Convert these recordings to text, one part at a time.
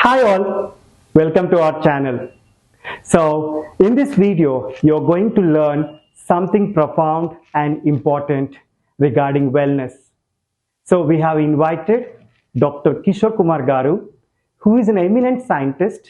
Hi all, welcome to our channel. So in this video, you're going to learn something profound and important regarding wellness. So we have invited Dr. Kishore Kumar Garu, who is an eminent scientist,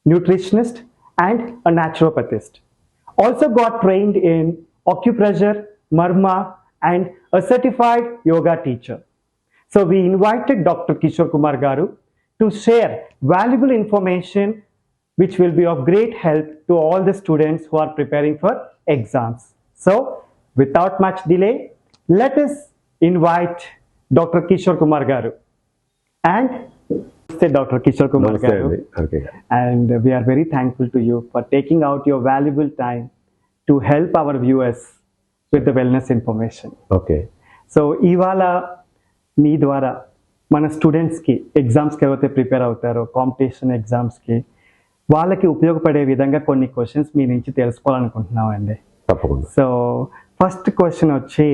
nutritionist, and a naturopathist. Also got trained in acupressure, marma, and a certified yoga teacher. So we invited Dr. Kishore Kumar Garu to share valuable information which will be of great help to all the students who are preparing for exams. So without much delay, let us invite Dr. Kishore Kumar Garu. And Dr. Kishore Kumar Garu. Okay. And we are very thankful to you for taking out your valuable time to help our viewers with the wellness information. Okay. So ఇవాళ మీ ద్వారా మన స్టూడెంట్స్కి ఎగ్జామ్స్కి ఎవరైతే prepare అవుతారో competition ఎగ్జామ్స్కి వాళ్ళకి ఉపయోగపడే విధంగా కొన్ని క్వశ్చన్స్ మీ నుంచి తెలుసుకోవాలనుకుంటున్నామండి. తప్పకుండా. సో ఫస్ట్ క్వశ్చన్ వచ్చి,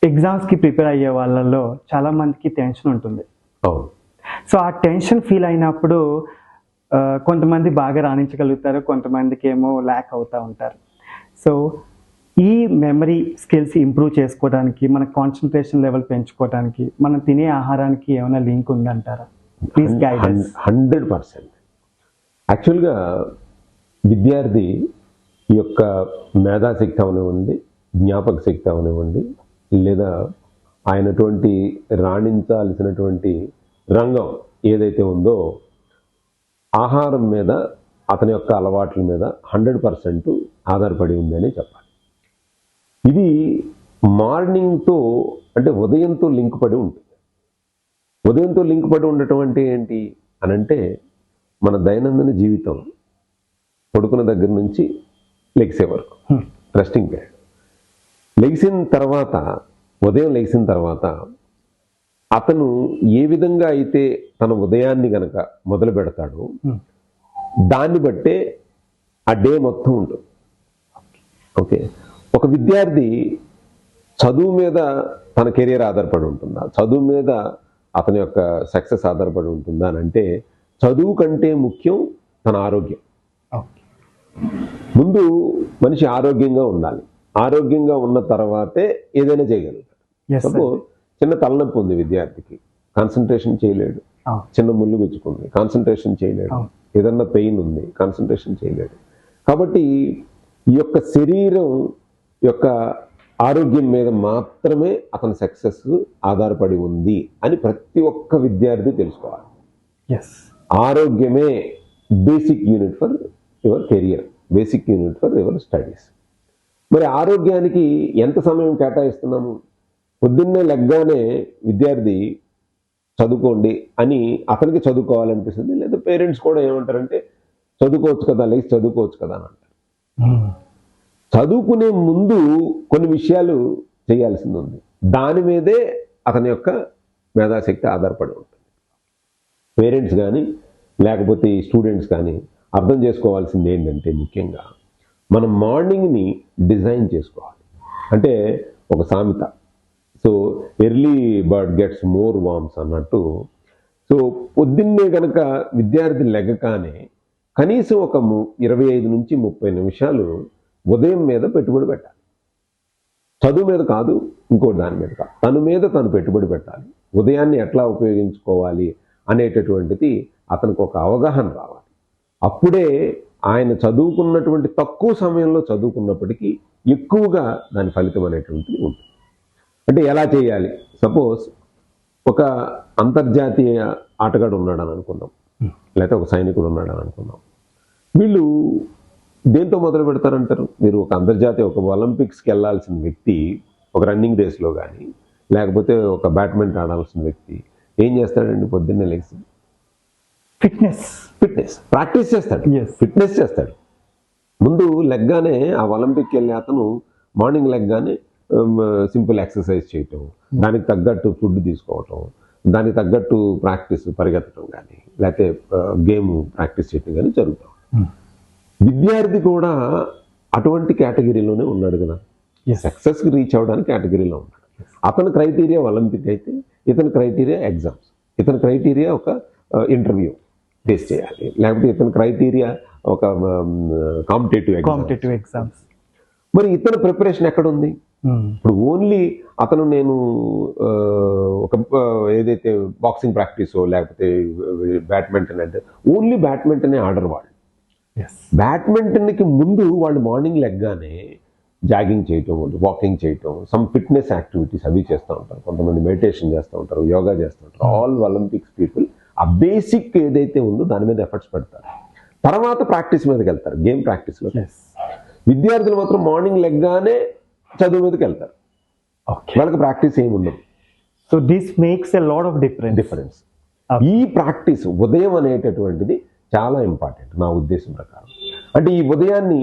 ఎగ్జామ్స్కి ప్రిపేర్ అయ్యే వాళ్ళలో చాలామందికి టెన్షన్ ఉంటుంది. అవును. సో ఆ టెన్షన్ ఫీల్ అయినప్పుడు కొంతమంది బాగా రాణించగలుగుతారు, కొంతమందికి ఏమో ల్యాక్ అవుతూ ఉంటారు. సో ఈ మెమరీ స్కిల్స్ ఇంప్రూవ్ చేసుకోవడానికి, మన కాన్సన్ట్రేషన్ లెవెల్ పెంచుకోవడానికి మనం తినే ఆహారానికి ఏమైనా లింక్ ఉందంటారా? Please guide us. 100%. యాక్చువల్గా విద్యార్థి యొక్క మేధాశక్తి అవనివ్వండి, జ్ఞాపక శక్తి అవనివ్వండి, లేదా ఆయనటువంటి రాణించాల్సినటువంటి రంగం ఏదైతే ఉందో ఆహారం మీద, అతని యొక్క అలవాట్ల మీద 100% ఆధారపడి ఉందని చెప్పాలి. ఇది మార్నింగ్తో, అంటే ఉదయంతో లింక్ పడి ఉంటుంది. ఉదయంతో లింక్ పడి ఉండటం అంటే ఏంటి అనంటే, మన దైనందిన జీవితం పడుకున్న దగ్గర నుంచి లెగిసే వరకు రెస్టింగ్ పీరియడ్. లెగిసిన తర్వాత, ఉదయం లెగిసిన తర్వాత అతను ఏ విధంగా అయితే తన ఉదయాన్ని గనక మొదలు పెడతాడో దాన్ని బట్టే ఆ డే మొత్తం ఉంటుంది. ఓకే. ఒక విద్యార్థి చదువు మీద తన కెరీర్ ఆధారపడి ఉంటుందా, చదువు మీద అతని యొక్క సక్సెస్ ఆధారపడి ఉంటుందా అని అంటే, చదువు కంటే ముఖ్యం తన ఆరోగ్యం. ముందు మనిషి ఆరోగ్యంగా ఉండాలి. ఆరోగ్యంగా ఉన్న తర్వాతే ఏదైనా చేయగలుగుతాడు. సపోజ్ చిన్న తలనొప్పి ఉంది విద్యార్థికి, కాన్సన్ట్రేషన్ చేయలేడు. చిన్న ముళ్ళు గుచ్చుకుంది, కాన్సన్ట్రేషన్ చేయలేడు. ఏదన్నా పెయిన్ ఉంది, కాన్సన్ట్రేషన్ చేయలేడు. కాబట్టి ఈ యొక్క శరీరం యొక్క ఆరోగ్యం మీద మాత్రమే అతని సక్సెస్ ఆధారపడి ఉంది అని ప్రతి ఒక్క విద్యార్థి తెలుసుకోవాలి. ఆరోగ్యమే basic unit for your career, basic unit for your studies. మరి ఆరోగ్యానికి ఎంత సమయం కేటాయిస్తున్నాము? పొద్దున్నే లెగ్గానే విద్యార్థి చదువుకోండి అని అతనికి చదువుకోవాలనిపిస్తుంది, లేదా పేరెంట్స్ కూడా ఏమంటారంటే చదువుకోవచ్చు కదా, లేచి చదువుకోవచ్చు కదా అని అంటారు. చదువుకునే ముందు కొన్ని విషయాలు చేయాల్సింది ఉంది. దాని మీదే అతని యొక్క మేధాశక్తి ఆధారపడి ఉంటుంది. పేరెంట్స్ కానీ లేకపోతే స్టూడెంట్స్ కానీ అర్థం చేసుకోవాల్సింది ఏంటంటే, ముఖ్యంగా మనం మార్నింగ్ని డిజైన్ చేసుకోవాలి. అంటే ఒక సామెత, so early bird gets more worms అన్నట్టు. సో పొద్దున్నే కనుక విద్యార్థి లెగగానే కనీసం ఒక 25 నుంచి 30 నిమిషాలు ఉదయం మీద పెట్టుబడి పెట్టాలి. చదువు మీద కాదు, ఇంకో దాని మీద కాదు, తన మీద తను పెట్టుబడి పెట్టాలి. ఉదయాన్ని ఎట్లా ఉపయోగించుకోవాలి అనేటటువంటిది అతనికి ఒక అవగాహన రావాలి. అప్పుడే ఆయన చదువుకున్నటువంటి తక్కువ సమయంలో చదువుకున్నప్పటికీ ఎక్కువగా దాని ఫలితం అనేటువంటిది ఉంటుంది. అంటే ఎలా చేయాలి? సపోజ్ ఒక అంతర్జాతీయ ఆటగాడు ఉన్నాడని అనుకుందాం, లేకపోతే ఒక సైనికుడు ఉన్నాడని అనుకుందాం. వీళ్ళు దేంతో మొదలు పెడతారంటారు? మీరు ఒక అంతర్జాతీయ, ఒక ఒలింపిక్స్కి వెళ్ళాల్సిన వ్యక్తి ఒక రన్నింగ్ రేస్లో కానీ, లేకపోతే ఒక బ్యాడ్మింటన్ ఆడాల్సిన వ్యక్తి ఏం చేస్తాడండి? పొద్దున్నే లేచి ఫిట్నెస్ ప్రాక్టీస్ చేస్తాడు, ఫిట్నెస్ చేస్తాడు. ముందు లెగ్గానే ఆ ఒలింపిక్కి వెళ్ళే అతను మార్నింగ్ లెగ్గానే సింపుల్ ఎక్సర్సైజ్ చేయటం, దానికి తగ్గట్టు ఫుడ్ తీసుకోవటం, దానికి తగ్గట్టు ప్రాక్టీస్, పరిగెత్తడం కానీ, లేకపోతే గేమ్ ప్రాక్టీస్ చేయటం కానీ జరుగుతాం. విద్యార్థి కూడా అటువంటి కేటగిరీలోనే ఉన్నాడు కదా, సక్సెస్కి రీచ్ అవ్వడానికి కేటగిరీలో ఉన్నాడు. అతని క్రైటీరియా ఒలింపిక్ అయితే, ఇతని క్రైటీరియా ఎగ్జామ్స్, ఇతని క్రైటీరియా ఒక ఇంటర్వ్యూ ఫేస్ చేయాలి, లేకపోతే ఇతని క్రైటీరియా ఒక కాంపిటేటివ్ ఎగ్జామ్స్. మరి ఇతని ప్రిపరేషన్ ఎక్కడ ఉంది? ఇప్పుడు ఓన్లీ అతను నేను ఒక ఏదైతే బాక్సింగ్ ప్రాక్టీసో లేకపోతే బ్యాడ్మింటన్ అంటే ఓన్లీ బ్యాడ్మింటనే ఆర్డర్ వాళ్ళు. బ్యాడ్మింటన్కి ముందు వాళ్ళు మార్నింగ్ లెగ్గానే జాగింగ్ చేయటం, వాకింగ్ చేయటం, సమ్ ఫిట్నెస్ యాక్టివిటీస్ అవి చేస్తూ ఉంటారు, కొంతమంది మెడిటేషన్ చేస్తూ ఉంటారు, యోగా చేస్తూ ఉంటారు. ఆల్ ఒలింపిక్స్ పీపుల్ ఆ బేసిక్ ఏదైతే ఉందో దాని మీద ఎఫర్ట్స్ పెడతారు. తర్వాత ప్రాక్టీస్ మీదకి వెళ్తారు, గేమ్ ప్రాక్టీస్లో. విద్యార్థులు మాత్రం మార్నింగ్ లెగ్గానే చదువు మీదకి వెళ్తారు, వాళ్ళకి ప్రాక్టీస్ ఏమి ఉండదు. So this makes a lot of difference. ఈ ప్రాక్టీస్ ఉదయం అనేటటువంటిది చాలా ఇంపార్టెంట్ నా ఉద్దేశం ప్రకారం. అంటే ఈ ఉదయాన్ని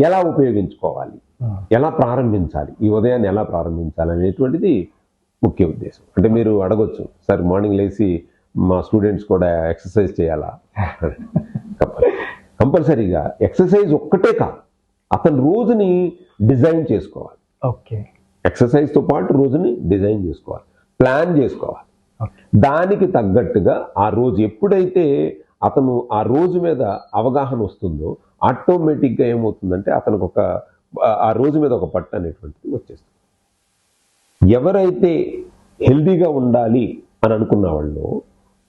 ఎలా ఉపయోగించుకోవాలి, ఎలా ప్రారంభించాలి, ఈ ఉదయాన్ని ఎలా ప్రారంభించాలి అనేటువంటిది ముఖ్య ఉద్దేశం. అంటే మీరు అడగొచ్చు, సార్ మార్నింగ్ లేచి మా స్టూడెంట్స్ కూడా ఎక్సర్సైజ్ చేయాలా? కంపల్సరీగా ఎక్సర్సైజ్ ఒక్కటే కాదు, అతను రోజుని డిజైన్ చేసుకోవాలి. ఎక్సర్సైజ్తో పాటు రోజుని డిజైన్ చేసుకోవాలి, ప్లాన్ చేసుకోవాలి. దానికి తగ్గట్టుగా ఆ రోజు ఎప్పుడైతే అతను ఆ రోజు మీద అవగాహన వస్తుందో ఆటోమేటిక్గా ఏమవుతుందంటే అతనికి ఆ రోజు మీద ఒక పట్టు అనేటువంటిది వచ్చేస్తుంది. ఎవరైతే హెల్దీగా ఉండాలి అని అనుకున్న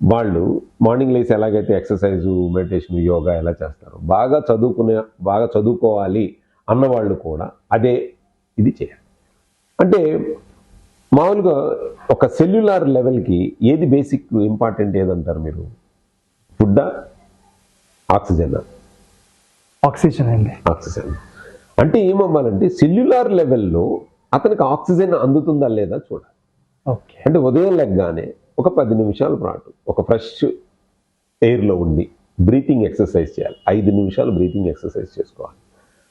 వాళ్ళు మార్నింగ్ లేసి ఎలాగైతే ఎక్సర్సైజు, మెడిటేషన్, యోగా ఎలా చేస్తారో బాగా చదువుకోవాలి అన్నవాళ్ళు కూడా అదే ఇది చేయాలి. అంటే మామూలుగా ఒక సెల్యులార్ లెవెల్కి ఏది బేసిక్ ఇంపార్టెంట్ ఏదంటారు మీరు? ఫుడ్డా, ఆక్సిజన్? ఆక్సిజన్ అండి. ఆక్సిజన్ అంటే ఏమవ్వాలంటే సెల్యులార్ లెవెల్లో అతనికి ఆక్సిజన్ అందుతుందా లేదా చూడాలి. అంటే ఉదయం లెగ్గానే ఒక 10 నిమిషాల పాటు ఒక ఫ్రెష్ ఎయిర్లో ఉండి బ్రీతింగ్ ఎక్సర్సైజ్ చేయాలి. 5 నిమిషాలు బ్రీతింగ్ ఎక్సర్సైజ్ చేసుకోవాలి.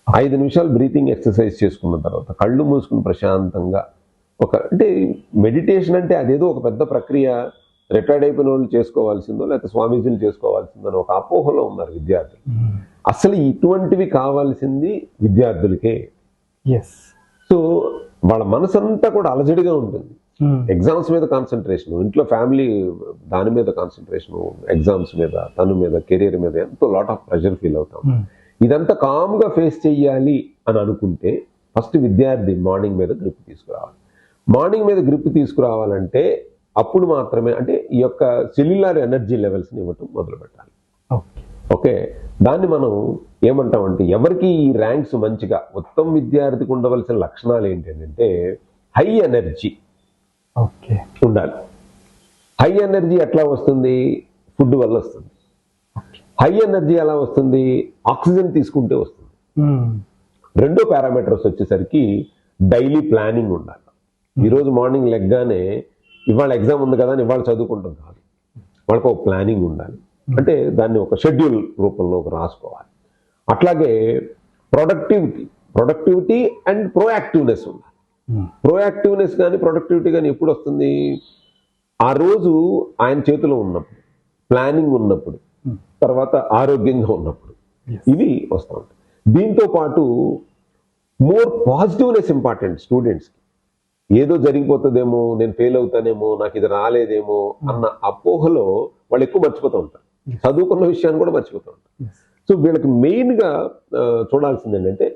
5 నిమిషాలు బ్రీతింగ్ ఎక్సర్సైజ్ చేసుకున్న తర్వాత కళ్ళు మూసుకుని ప్రశాంతంగా అంటే మెడిటేషన్ అంటే అదేదో ఒక పెద్ద ప్రక్రియ, రిటైర్డ్ అయిపోయిన వాళ్ళు చేసుకోవాల్సిందో లేకపోతే స్వామీజీలు చేసుకోవాల్సిందో అని ఒక అపోహలో ఉన్నారు విద్యార్థులు. అసలు ఇటువంటివి కావాల్సింది విద్యార్థులకే. సో వాళ్ళ మనసంతా కూడా అలజడిగా ఉంటుంది. ఎగ్జామ్స్ మీద కాన్సన్ట్రేషన్, ఇంట్లో ఫ్యామిలీ దాని మీద కాన్సన్ట్రేషన్, ఎగ్జామ్స్ మీద, తను మీద, కెరీర్ మీద ఎంతో లాట్ ఆఫ్ ప్రెషర్ ఫీల్ అవుతాం. ఇదంతా కామ్గా ఫేస్ చెయ్యాలి అని అనుకుంటే ఫస్ట్ విద్యార్థి మార్నింగ్ మీద గ్రిప్ తీసుకురావాలి. మార్నింగ్ మీద గ్రిప్ తీసుకురావాలంటే అప్పుడు మాత్రమే అంటే ఈ యొక్క సెల్యులార్ ఎనర్జీ లెవెల్స్ని ఇవ్వటం మొదలు పెట్టాలి. ఓకే, దాన్ని మనం ఏమంటామంటే ఎవరికి ఈ ర్యాంక్స్ మంచిగా ఉత్తమ విద్యార్థికి ఉండవలసిన లక్షణాలు ఏంటంటే హై ఎనర్జీ ఉండాలి. హై ఎనర్జీ ఎట్లా వస్తుంది? ఫుడ్ వల్ల వస్తుంది. హై ఎనర్జీ ఎలా వస్తుంది? ఆక్సిజన్ తీసుకుంటే వస్తుంది. రెండో పారామీటర్స్ వచ్చేసరికి డైలీ ప్లానింగ్ ఉండాలి. ఈరోజు మార్నింగ్ లెగ్గానే ఇవాళ ఎగ్జామ్ ఉంది కదా అని ఇవాళ చదువుకుంటాం కాదు, వాళ్ళకి ఒక ప్లానింగ్ ఉండాలి. అంటే దాన్ని ఒక షెడ్యూల్ రూపంలో రాసుకోవాలి. అట్లాగే ప్రొడక్టివిటీ అండ్ ప్రోయాక్టివ్నెస్ ఉండాలి. ప్రోయాక్టివ్నెస్ కానీ ప్రొడక్టివిటీ కానీ ఎప్పుడు వస్తుంది? ఆ రోజు ఆయన చేతిలో ఉన్నప్పుడు, ప్లానింగ్ ఉన్నప్పుడు, తర్వాత ఆరోగ్యంగా ఉన్నప్పుడు ఇవి వస్తూ ఉంటాయి. దీంతో పాటు మోర్ పాజిటివ్నెస్ ఇంపార్టెంట్ స్టూడెంట్స్కి. ఏదో జరిగిపోతుందేమో, నేను ఫెయిల్ అవుతానేమో, నాకు ఇది రాలేదేమో అన్న అపోహలో వాళ్ళు ఎక్కువ మర్చిపోతూ ఉంటారు, చదువుకున్న విషయాన్ని కూడా మర్చిపోతూ ఉంటారు. సో వీళ్ళకి మెయిన్గా చూడాల్సింది ఏంటంటే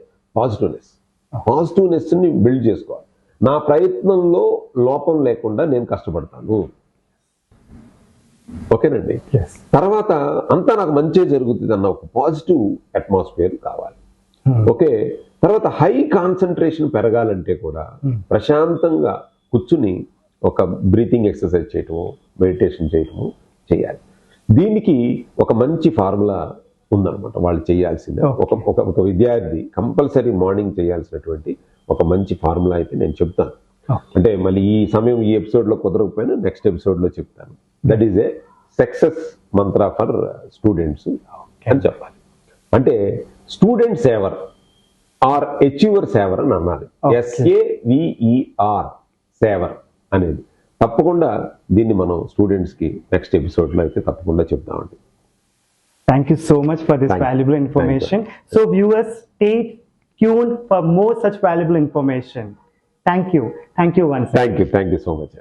పాజిటివ్నెస్ని బిల్డ్ చేసుకోవాలి. నా ప్రయత్నంలో లోపం లేకుండా నేను కష్టపడతాను, ఓకేనండి. తర్వాత అంతా నాకు మంచి జరుగుతుంది అన్న ఒక పాజిటివ్ అట్మాస్ఫియర్ కావాలి. ఓకే, తర్వాత హై కాన్సన్ట్రేషన్ పెరగాలంటే కూడా ప్రశాంతంగా కూర్చుని ఒక బ్రీతింగ్ ఎక్సర్సైజ్ చేయటము, మెడిటేషన్ చేయటము చేయాలి. దీనికి ఒక మంచి ఫార్ములా ఉందన్నమాట. వాళ్ళు చేయాల్సిందే ఒక విద్యార్థి కంపల్సరీ మార్నింగ్ చేయాల్సినటువంటి ఒక మంచి ఫార్ములా అయితే నేను చెప్తాను. అంటే మళ్ళీ ఈ సమయం ఈ ఎపిసోడ్లో కుదరకపోయినా నెక్స్ట్ ఎపిసోడ్లో చెప్తాను. That is a success mantra for students అని చెప్పాలి. అంటే student saver or achiever saver అని అనాలి. SAVER సేవర్ అనేది తప్పకుండా దీన్ని మనం స్టూడెంట్స్కి నెక్స్ట్ ఎపిసోడ్లో అయితే తప్పకుండా చెప్తామండి. Thank you so much for this valuable information. So viewers, stay tuned for more such valuable information. Thank you once again. Thank you so much.